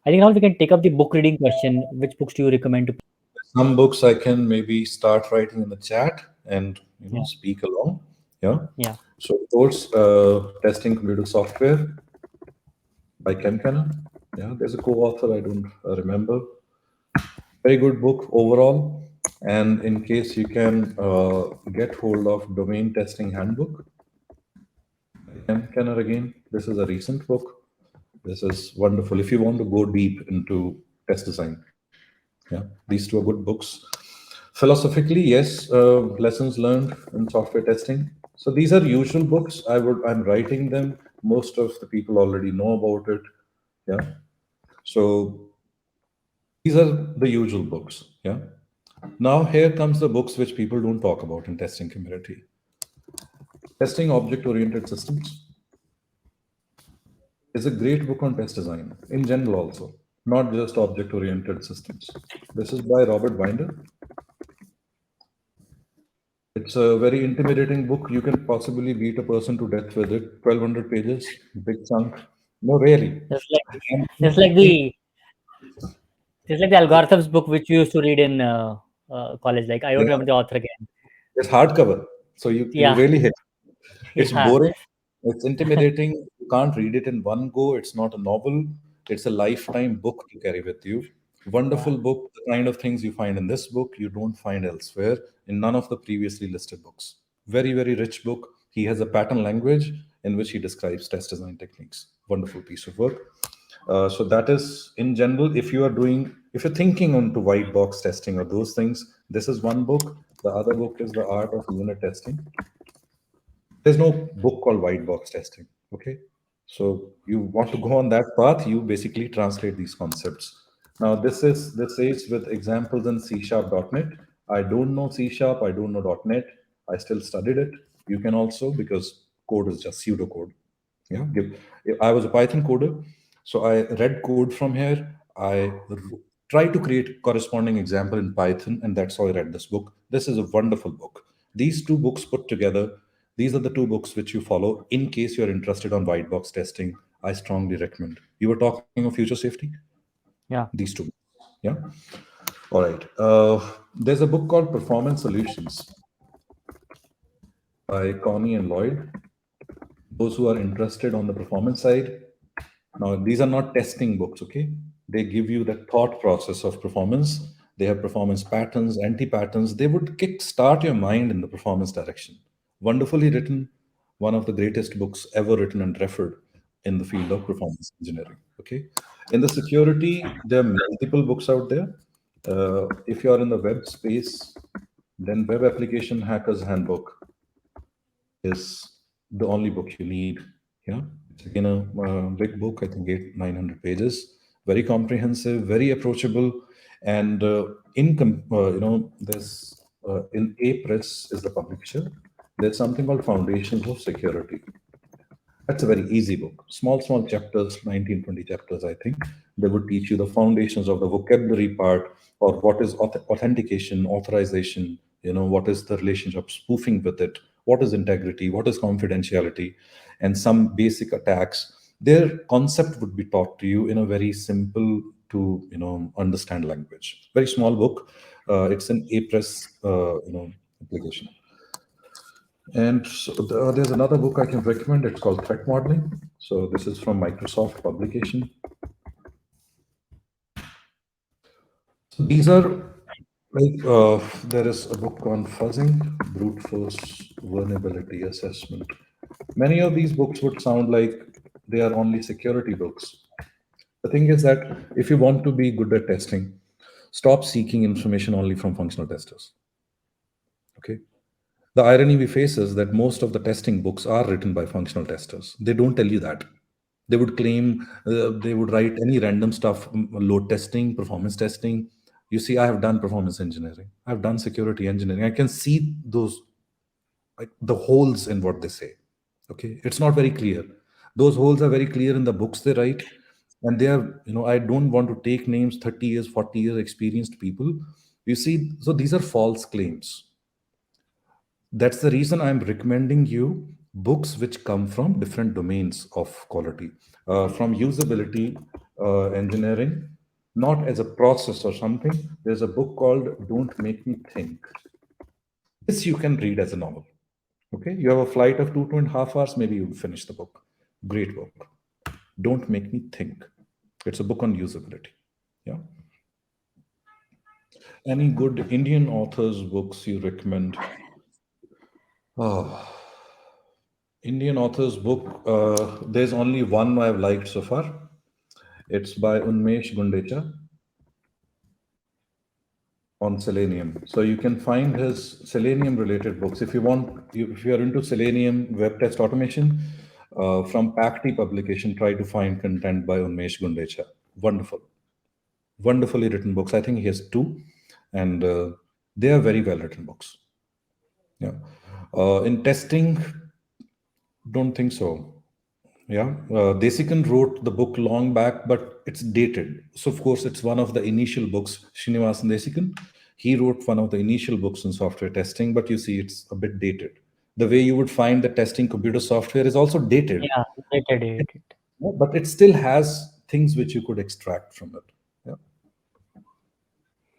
I think now we can take up the book reading question. Which books do you recommend to? Some books I can maybe start writing in the chat and Yeah, speak along. Yeah. yeah, So of course, testing computer software by Ken Kenner. Yeah, there's a co-author I don't remember. Very good book overall. And in case you can get hold of Domain Testing Handbook, Ken Kenner again. This is a recent book. This is wonderful. If you want to go deep into test design, yeah, these two are good books. Philosophically, yes, lessons learned in software testing. So these are usual books. I'm writing them. Most of the people already know about it. Yeah. So these are the usual books. Yeah. Now here comes the books which people don't talk about in testing community. Testing object-oriented systems is a great book on test design in general also, not just object-oriented systems. This is by Robert Binder. It's a very intimidating book. You can possibly beat a person to death with it. 1,200 pages, big chunk. No, really. just like And just like the just like the algorithms book which we used to read in college. Like I don't yeah, remember the author again. it's hardcover, so you Yeah, really hit. It's yeah, boring. It's intimidating. You can't read it in one go. It's not a novel. It's a lifetime book to carry with you. yeah, Wonderful book. The kind of things you find in this book, you don't find elsewhere in none of the previously listed books. Very, very rich book. He has a pattern language in which he describes test design techniques. Wonderful piece of work. So that is in general, if you're thinking onto white box testing or those things, this is one book. The other book is The Art of Unit Testing. There's no book called white box testing. Okay. So you want to go on that path, you basically translate these concepts. Now this is with examples in C sharp.net. I don't know C sharp, I don't know .net. I still studied it. You can also, because code is just pseudocode. Yeah. I was a Python coder. So I read code from here. Tried to create corresponding example in Python, and that's how I read this book. This is a wonderful book. These two books put together, these are the two books which you follow in case you're interested on white box testing. I strongly recommend. You were talking of future safety? yeah. These two. Yeah. All right. There's a book called Performance Solutions by Connie and Lloyd. Those who are interested on the performance side. Now, these are not testing books, okay? They give you the thought process of performance. They have performance patterns, anti patterns. They would kickstart your mind in the performance direction. Wonderfully written, one of the greatest books ever written and referred in the field of performance engineering. Okay. In the security, there are multiple books out there. If you are in the web space, then Web Application Hackers Handbook is the only book you need. Yeah, it's again a big book. I think 900 pages, very comprehensive, very approachable, and there's in A Press is the publisher. There's something called Foundations of Security. That's a very easy book. Small chapters, 19, 20 chapters, I think. They would teach you the foundations of the vocabulary part, or what is authentication, authorization, what is the relationship, spoofing with it, what is integrity, what is confidentiality, and some basic attacks. Their concept would be taught to you in a very simple to, understand language. Very small book. It's an A-Press, application. And so there's another book I can recommend. It's called Threat Modeling. So this is from Microsoft publication. So these are like there is a book on fuzzing, brute force vulnerability assessment. Many of these books would sound like they are only security books. The thing is that if you want to be good at testing, stop seeking information only from functional testers. Okay. The irony we face is that most of the testing books are written by functional testers. They don't tell you that. They would claim they would write any random stuff, load testing, performance testing. You see, I have done performance engineering, I've done security engineering. I can see those, like the holes in what they say. Okay, it's not very clear. Those holes are very clear in the books they write, and they are, I don't want to take names, 30 years, 40 years experienced people. You see, so these are false claims. That's the reason I'm recommending you books which come from different domains of quality. From usability, engineering, not as a process or something. There's a book called Don't Make Me Think. This you can read as a novel. Okay, you have a flight of 2.5 hours, maybe you finish the book. Great book. Don't Make Me Think. It's a book on usability. Yeah. Any good Indian authors' books you recommend? Oh, Indian author's book. There's only one I've liked so far. It's by Unmesh Gundecha on Selenium. So you can find his Selenium related books. If you want, if you are into Selenium web test automation, from Pacti publication, try to find content by Unmesh Gundecha. Wonderful, wonderfully written books. I think he has two, and they are very well written books. Yeah. In testing, don't think so. Yeah, Desikan wrote the book long back, but it's dated. So, of course, it's one of the initial books. Srinivasan Desikan, he wrote one of the initial books in software testing, but you see, it's a bit dated. The way you would find the testing computer software is also dated, Yeah, related it. but it still has things which you could extract from it.